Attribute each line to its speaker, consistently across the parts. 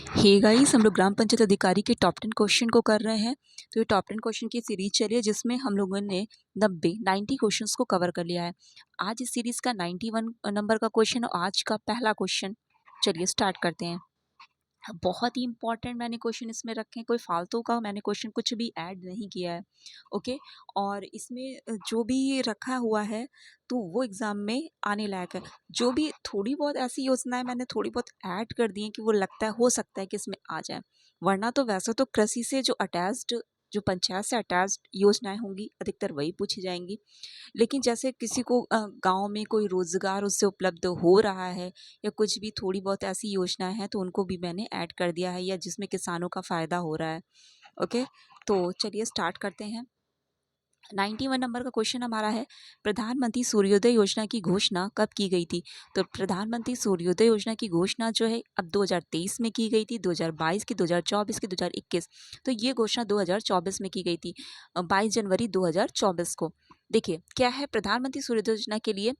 Speaker 1: Hey guys, हम लोग ग्राम पंचायत अधिकारी के टॉप 10 क्वेश्चन को कर रहे हैं। तो ये टॉप 10 क्वेश्चन की सीरीज चली है जिसमें हम लोगों ने 90 क्वेश्चंस को कवर कर लिया है। आज इस सीरीज का 91 नंबर का क्वेश्चन और आज का पहला क्वेश्चन। चलिए स्टार्ट करते हैं। बहुत ही इंपॉर्टेंट मैंने क्वेश्चन इसमें रखे हैं, कोई फालतू का मैंने क्वेश्चन कुछ भी ऐड नहीं किया है। ओके, और इसमें जो भी रखा हुआ है तो वो एग्ज़ाम में आने लायक है। जो भी थोड़ी बहुत ऐसी योजनाएं मैंने थोड़ी बहुत ऐड कर दी हैं कि वो लगता है हो सकता है कि इसमें आ जाए, वरना तो वैसे तो कृषि से जो अटैच्ड, जो पंचायत से अटैच्ड योजनाएं होंगी अधिकतर वही पूछी जाएंगी। लेकिन जैसे किसी को गांव में कोई रोजगार उससे उपलब्ध हो रहा है या कुछ भी थोड़ी बहुत ऐसी योजनाएं हैं तो उनको भी मैंने ऐड कर दिया है, या जिसमें किसानों का फायदा हो रहा है। ओके, तो चलिए स्टार्ट करते हैं। 91 नंबर का क्वेश्चन हमारा है, प्रधानमंत्री सूर्योदय योजना की घोषणा कब की गई थी? तो प्रधानमंत्री सूर्योदय योजना की घोषणा जो है अब 2023 में की गई थी, 2022 की, 2024 की, 2021। तो ये घोषणा 2024 में की गई थी, 22 जनवरी 2024 को। देखिए क्या है, प्रधानमंत्री सूर्योदय योजना के लिए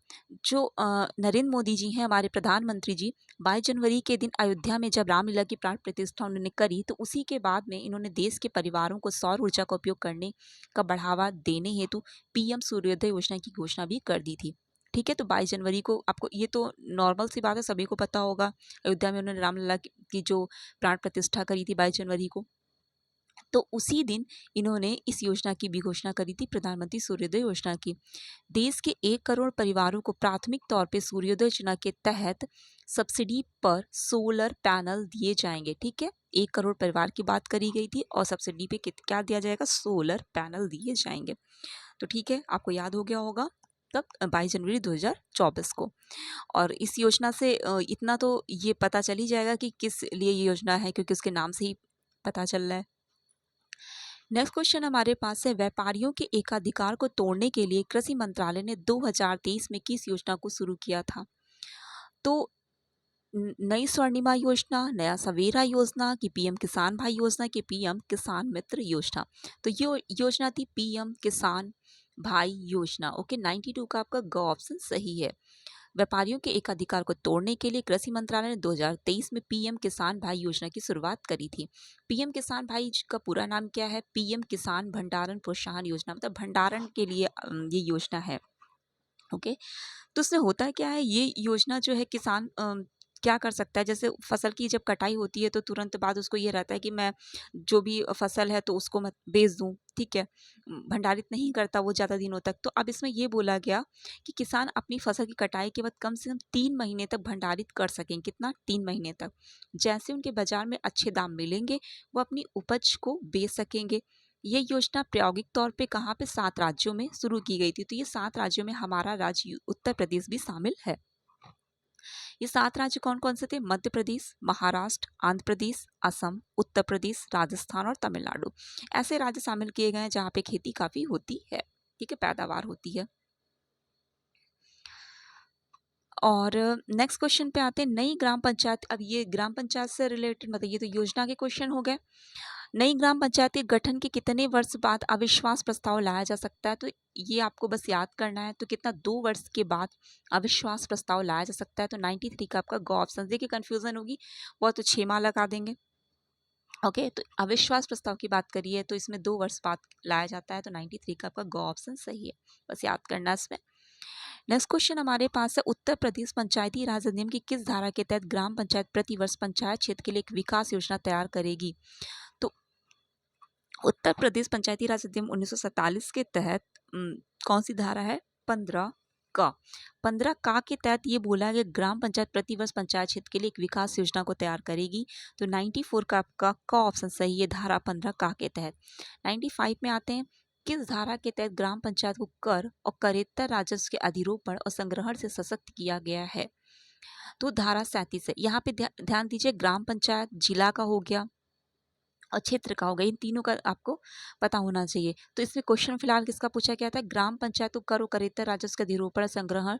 Speaker 1: जो नरेंद्र मोदी जी हैं, हमारे प्रधानमंत्री जी, 22 जनवरी के दिन अयोध्या में जब रामलीला की प्राण प्रतिष्ठा उन्होंने करी, तो उसी के बाद में इन्होंने देश के परिवारों को सौर ऊर्जा का उपयोग करने का बढ़ावा देने हेतु पीएम सूर्योदय योजना की घोषणा भी कर दी थी। ठीक है, तो 22 जनवरी को आपको ये तो नॉर्मल सी बात है, सभी को पता होगा। अयोध्या में उन्होंने रामलला की जो प्राण प्रतिष्ठा करी थी 22 जनवरी को, तो उसी दिन इन्होंने इस योजना की भी घोषणा करी थी, प्रधानमंत्री सूर्योदय योजना की। देश के 1 करोड़ परिवारों को प्राथमिक तौर पे सूर्योदय योजना के तहत सब्सिडी पर सोलर पैनल दिए जाएंगे। ठीक है, 1 करोड़ परिवार की बात करी गई थी और सब्सिडी पे क्या दिया जाएगा? सोलर पैनल दिए जाएंगे। तो ठीक है, आपको याद हो गया होगा तब 22 जनवरी 2024 को। और इस योजना से इतना तो ये पता चल ही जाएगा कि किस लिए ये योजना है, क्योंकि उसके नाम से ही पता चल रहा है। नेक्स्ट क्वेश्चन हमारे पास है, व्यापारियों के एकाधिकार को तोड़ने के लिए कृषि मंत्रालय ने 2023 में किस योजना को शुरू किया था? तो नई स्वर्णिमा योजना, नया सवेरा योजना की पीएम किसान भाई योजना की पीएम किसान मित्र योजना। तो ये योजना थी पीएम किसान भाई योजना। ओके, 92 का आपका ग ऑप्शन सही है। व्यापारियों के एकाधिकार को तोड़ने के लिए कृषि मंत्रालय ने 2023 में पीएम किसान भाई योजना की शुरुआत करी थी। पीएम किसान भाई का पूरा नाम क्या है? पीएम किसान भंडारण प्रोत्साहन योजना, मतलब भंडारण के लिए ये योजना है। ओके, तो उसमें होता क्या है, ये योजना जो है किसान क्या कर सकता है, जैसे फसल की जब कटाई होती है तो तुरंत बाद उसको ये रहता है कि मैं जो भी फसल है तो उसको मैं बेच दूं। ठीक है, भंडारित नहीं करता वो ज़्यादा दिनों तक। तो अब इसमें ये बोला गया कि किसान अपनी फसल की कटाई के बाद कम से कम 3 महीने तक भंडारित कर सकें। कितना? 3 महीने तक। जैसे उनके बाजार में अच्छे दाम मिलेंगे वो अपनी उपज को बेच सकेंगे। ये योजना प्रायोगिक तौर पे कहाँ पे? 7 राज्यों में शुरू की गई थी। तो ये 7 राज्यों में हमारा राज्य उत्तर प्रदेश भी शामिल है। ये 7 राज्य कौन कौन से थे? मध्य प्रदेश, महाराष्ट्र, आंध्र प्रदेश, असम, उत्तर प्रदेश, राजस्थान और तमिलनाडु। ऐसे राज्य शामिल किए गए हैं जहाँ पे खेती काफ़ी होती है। ठीक है, पैदावार होती है। और नेक्स्ट क्वेश्चन पे आते हैं, नई ग्राम पंचायत। अब ये ग्राम पंचायत से रिलेटेड, मतलब ये तो योजना के क्वेश्चन हो गए। नई ग्राम पंचायत के गठन के कितने वर्ष बाद अविश्वास प्रस्ताव लाया जा सकता है? तो ये आपको बस याद करना है। तो कितना? 2 वर्ष के बाद अविश्वास प्रस्ताव लाया जा सकता है। तो 93 का आपका गो ऑप्शन। देखिए कंफ्यूजन होगी वो तो 6 माह लगा देंगे। ओके, तो अविश्वास प्रस्ताव की बात करिए तो इसमें 2 वर्ष बाद लाया जाता है। तो 93 का आपका गो ऑप्शन सही है, बस याद करना है इसमें। नेक्स्ट क्वेश्चन हमारे पास है, उत्तर प्रदेश पंचायती राज अधिनियम की किस धारा के तहत ग्राम पंचायत प्रति वर्ष पंचायत क्षेत्र के लिए एक विकास योजना तैयार करेगी? तो उत्तर प्रदेश पंचायती राज अधिनियम 1947 के तहत कौन सी धारा है? 15 का। 15 का के तहत ये बोला गया ग्राम पंचायत प्रतिवर्ष पंचायत क्षेत्र के लिए एक विकास योजना को तैयार करेगी। तो 94 का आपका का ऑप्शन सही है, धारा 15 का के तहत। 95 में आते हैं, किस धारा के तहत ग्राम पंचायत को कर और करेत्तर राजस्व के अधिरोपण और संग्रहण से सशक्त किया गया है? तो धारा 37 है। यहाँ पे ध्यान दीजिए, ग्राम पंचायत जिला का हो गया और क्षेत्र का होगा, इन तीनों का आपको पता होना चाहिए। तो इसमें क्वेश्चन फिलहाल किसका पूछा गया था? ग्राम पंचायत को कर और करेत्तर राजस्व का अधिरोपण संग्रहण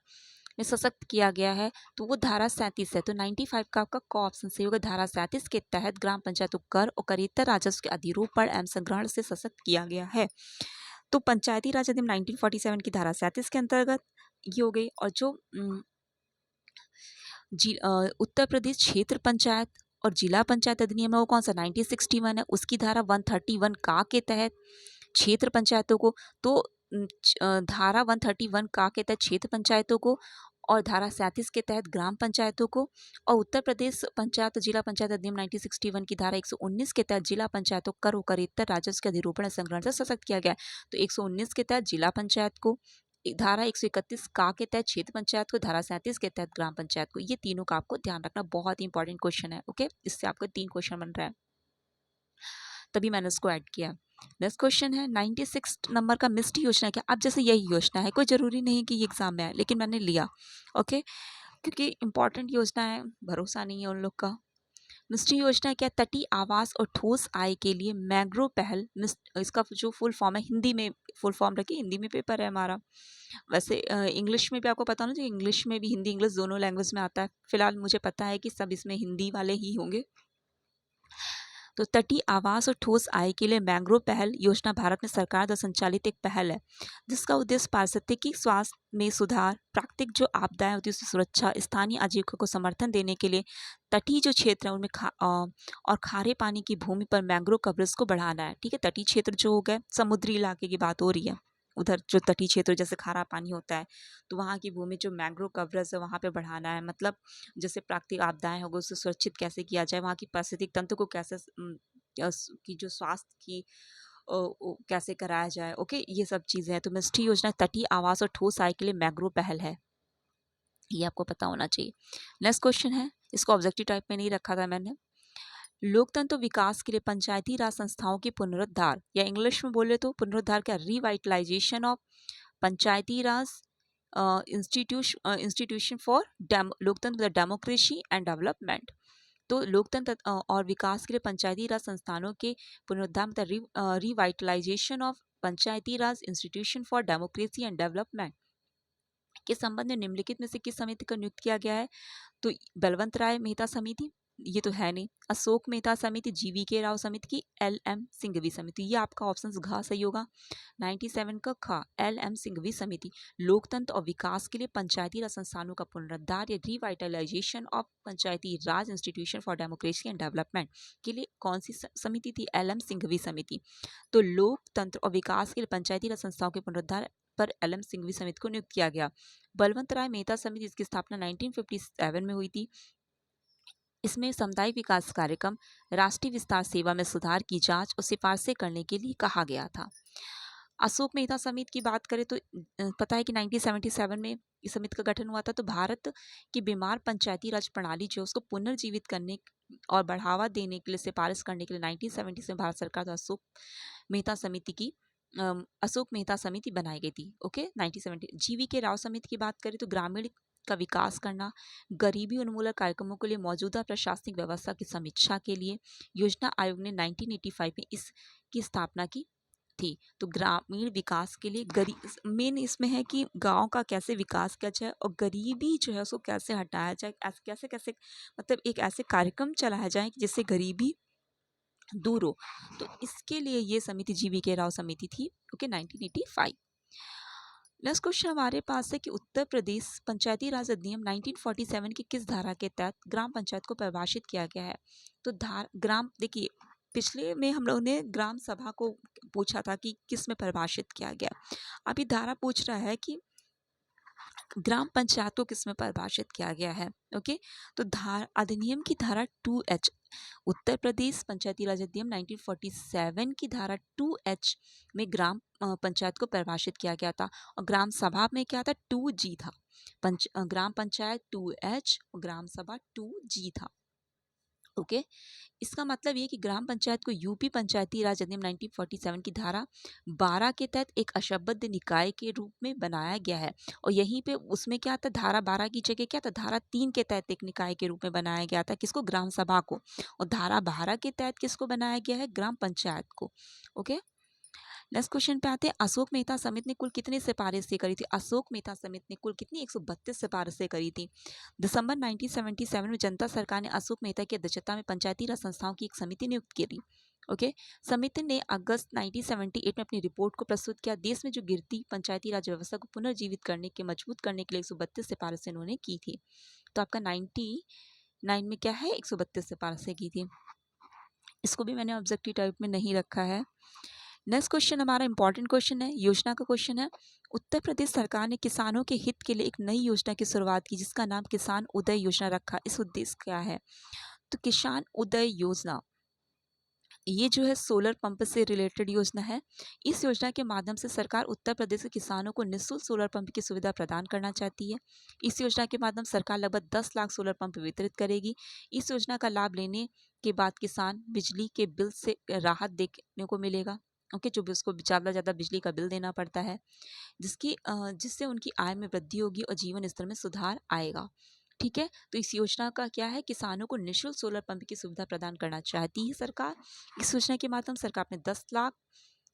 Speaker 1: में सशक्त किया गया है। तो वो धारा 37 है। तो 95 का आपका क ऑप्शन सही होगा। धारा 37 के तहत ग्राम पंचायत को कर और करेत्तर राजस्व के अधिरोपण एवं संग्रहण से सशक्त किया गया है। तो पंचायती राज अधिनियम 1947 की धारा 37 के अंतर्गत ये हो गई। और जो उत्तर प्रदेश क्षेत्र पंचायत और जिला पंचायत अधिनियम है वो कौन सा 1961 है, उसकी धारा 131 का के तहत क्षेत्र पंचायतों को, तो धारा 131 का के तहत क्षेत्र पंचायतों को और धारा 37 के तहत ग्राम पंचायतों को, और उत्तर प्रदेश पंचायत जिला पंचायत अधिनियम 1961 की धारा 119 के तहत जिला पंचायतों कर व करेत्तर राजस्व के अधिरोपण और संग्रहण से सशक्त किया गया है। तो 119 के तहत जिला पंचायत को, धारा 131 का के तहत क्षेत्र पंचायत को, धारा 37 के तहत ग्राम पंचायत को। ये तीनों का आपको ध्यान रखना, बहुत ही इंपॉर्टेंट क्वेश्चन है। ओके, इससे आपको 3 क्वेश्चन बन रहा है, तभी मैंने इसको ऐड किया। नेक्स्ट क्वेश्चन है 96 नंबर का मिस्ट्री योजना क्या। अब जैसे यही योजना है, कोई जरूरी नहीं कि ये एग्जाम में आए, लेकिन मैंने लिया ओके, क्योंकि इंपॉर्टेंट योजना है, भरोसा नहीं है उन लोग का। मिस्ट्री योजना क्या, तटीय आवास और ठोस आय के लिए मैग्रो पहल। इसका जो फुल फॉर्म है, हिंदी में फुल फॉर्म रखिए, हिंदी में पेपर है हमारा। वैसे इंग्लिश में भी आपको पता होना चाहिए, इंग्लिश में भी, हिंदी इंग्लिश दोनों लैंग्वेज में आता है। फिलहाल मुझे पता है कि सब इसमें हिंदी वाले ही होंगे। तो तटीय आवास और ठोस आय के लिए मैंग्रोव पहल योजना भारत में सरकार द्वारा संचालित एक पहल है, जिसका उद्देश्य पारिस्थितिकी स्वास्थ्य में सुधार, प्राकृतिक जो आपदाएं होती है उसकी सुरक्षा, स्थानीय आजीविका को समर्थन देने के लिए तटीय जो क्षेत्र है उनमें और खारे पानी की भूमि पर मैंग्रोव कवरेज को बढ़ाना है। ठीक है, तटीय क्षेत्र जो हो गए, समुद्री इलाके की बात हो रही है, उधर जो तटीय क्षेत्र जैसे खारा पानी होता है, तो वहाँ की भूमि जो मैंग्रोव कवरेज है वहाँ पे बढ़ाना है। मतलब जैसे प्राकृतिक आपदाएं होगी उससे सुरक्षित कैसे किया जाए, वहाँ की पारिस्थितिक तंत्र को कैसे की जो स्वास्थ्य की कैसे कराया जाए। ओके, ये सब चीज़ें हैं। तो मिस्ट्री योजना तटीय आवास और ठोस आय के लिए मैंग्रोव पहल है, ये आपको पता होना चाहिए। नेक्स्ट क्वेश्चन है, इसको ऑब्जेक्टिव टाइप में नहीं रखा था मैंने। लोकतंत्र विकास के लिए पंचायती राज संस्थाओं की पुनरुद्धार, या इंग्लिश में बोले तो पुनरुद्धार क्या, revitalisation of Panchayati Raj institution for लोकतंत्र, डेमोक्रेसी एंड डेवलपमेंट। तो लोकतंत्र और विकास के लिए पंचायती राज संस्थानों के पुनरुद्धार, मतलब revitalisation of Panchayati Raj institution for democracy and development के संबंध में निम्नलिखित में से किस समिति को नियुक्त किया गया है। तो बलवंत राय मेहता समिति, ये तो है नहीं, अशोक मेहता समिति, GV राव समिति की, LM सिंघवी समिति। ये आपका ऑप्शन घ सही होगा। 97 का ख, LM सिंघवी समिति। लोकतंत्र और विकास के लिए पंचायती राज संस्थानों का पुनरुद्धार या revitalisation of Panchayati Raj institution for democracy and development के लिए कौन सी समिति थी, LM सिंघवी समिति। तो लोकतंत्र और विकास के लिए पंचायती राज संस्थाओं के पुनरुद्धार पर LM सिंघवी समिति को नियुक्त किया गया। बलवंत राय मेहता समिति, इसकी स्थापना 1957 में हुई थी। इसमें सामुदायिक विकास कार्यक्रम, राष्ट्रीय विस्तार सेवा में सुधार की जांच और सिफारिशें करने के लिए कहा गया था। अशोक मेहता समिति की बात करें तो पता है कि 1977 में इस समिति का गठन हुआ था। तो भारत की बीमार पंचायती राज प्रणाली जो उसको पुनर्जीवित करने और बढ़ावा देने के लिए सिफारिश करने के लिए 1970 में भारत सरकार द्वारा अशोक मेहता समिति बनाई गई थी। ओके, 1970। GV राव समिति की बात करें तो ग्रामीण का विकास करना, गरीबी उन्मूलन कार्यक्रमों के लिए मौजूदा प्रशासनिक व्यवस्था की समीक्षा के लिए योजना आयोग ने 1985 में इसकी स्थापना की थी। तो ग्रामीण विकास के लिए मेन इसमें है कि गांव का कैसे विकास किया जाए और गरीबी जो है उसको कैसे हटाया जाए, कैसे कैसे मतलब एक ऐसे कार्यक्रम चलाया जाए जिससे गरीबी दूर हो। तो इसके लिए ये समिति GV राव समिति थी। ओके, 1985। नेक्स्ट क्वेश्चन हमारे पास है कि उत्तर प्रदेश पंचायती राज अधिनियम 1947 की किस धारा के तहत ग्राम पंचायत को परिभाषित किया गया है। तो देखिए, पिछले में हम लोगों ने ग्राम सभा को पूछा था कि किस में परिभाषित किया गया। अभी धारा पूछ रहा है कि ग्राम पंचायत को किस में परिभाषित किया गया है। ओके, तो अधिनियम की धारा 2H, उत्तर प्रदेश पंचायती राज अधिनियम 1947 की धारा 2H में ग्राम पंचायत को परिभाषित किया गया था। और ग्राम सभा में क्या था, 2G था। ग्राम पंचायत 2H और ग्राम सभा 2G था। ओके, इसका मतलब ये कि ग्राम पंचायत को यूपी पंचायती राज अधिनियम 1947 की धारा 12 के तहत एक अशबद्ध निकाय के रूप में बनाया गया है। और यहीं पे उसमें क्या था, धारा 12 की जगह क्या था, धारा 3 के तहत एक निकाय के रूप में बनाया गया था। किसको, ग्राम सभा को। और धारा 12 के तहत किसको बनाया गया है, ग्राम पंचायत को। ओके, नेक्स्ट क्वेश्चन पे आते हैं। अशोक मेहता समिति ने कुल कितनी सिफारिशें करी थी। अशोक मेहता समिति ने कुल कितनी 132 सिफारिशें करी थी। दिसंबर 1977 में जनता सरकार ने अशोक मेहता की अध्यक्षता में पंचायती राज संस्थाओं की एक समिति नियुक्त की थी। ओके, समिति ने अगस्त 1978 में अपनी रिपोर्ट को प्रस्तुत किया। देश में जो गिरती पंचायती राज व्यवस्था को पुनर्जीवित करने के मजबूत करने के लिए 132 सिफारिशें उन्होंने की थी। तो आपका 9 में क्या है 132 से पार से की थी। इसको भी मैंने ऑब्जेक्टिव टाइप में नहीं रखा है। नेक्स्ट क्वेश्चन हमारा इंपॉर्टेंट क्वेश्चन है, योजना का क्वेश्चन है। उत्तर प्रदेश सरकार ने किसानों के हित के लिए एक नई योजना की शुरुआत की जिसका नाम किसान उदय योजना रखा। इस उद्देश्य क्या है? तो किसान उदय योजना ये जो है सोलर पंप से रिलेटेड योजना है। इस योजना के माध्यम से सरकार उत्तर प्रदेश के किसानों को निःशुल्क सोलर पंप की सुविधा प्रदान करना चाहती है। इस योजना के माध्यम सरकार लगभग 10 लाख सोलर पंप वितरित करेगी। इस योजना का लाभ लेने के बाद किसान बिजली के बिल से राहत देखने को मिलेगा। ओके, जो भी उसको ज़्यादा बिजली का बिल देना पड़ता है, जिससे उनकी आय में वृद्धि होगी और जीवन स्तर में सुधार आएगा। ठीक है, तो इस योजना का क्या है, किसानों को निःशुल्क सोलर पंप की सुविधा प्रदान करना चाहती है सरकार। इस योजना के माध्यम सरकार अपने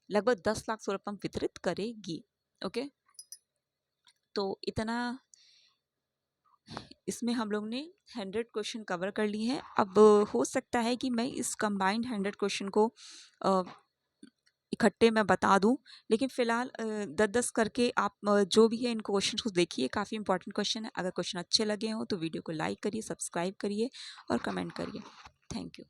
Speaker 1: लगभग 10 लाख सोलर पंप वितरित करेगी। ओके, तो इतना इसमें हम लोग ने 100 क्वेश्चन कवर कर लिए हैं। अब हो सकता है कि मैं इस कंबाइंड 100 क्वेश्चन को इकट्ठे मैं बता दूं, लेकिन फ़िलहाल 10-10 करके आप जो भी है इन क्वेश्चन को देखिए, काफ़ी इंपॉर्टेंट क्वेश्चन है। अगर क्वेश्चन अच्छे लगे हों तो वीडियो को लाइक करिए, सब्सक्राइब करिए और कमेंट करिए। Thank you.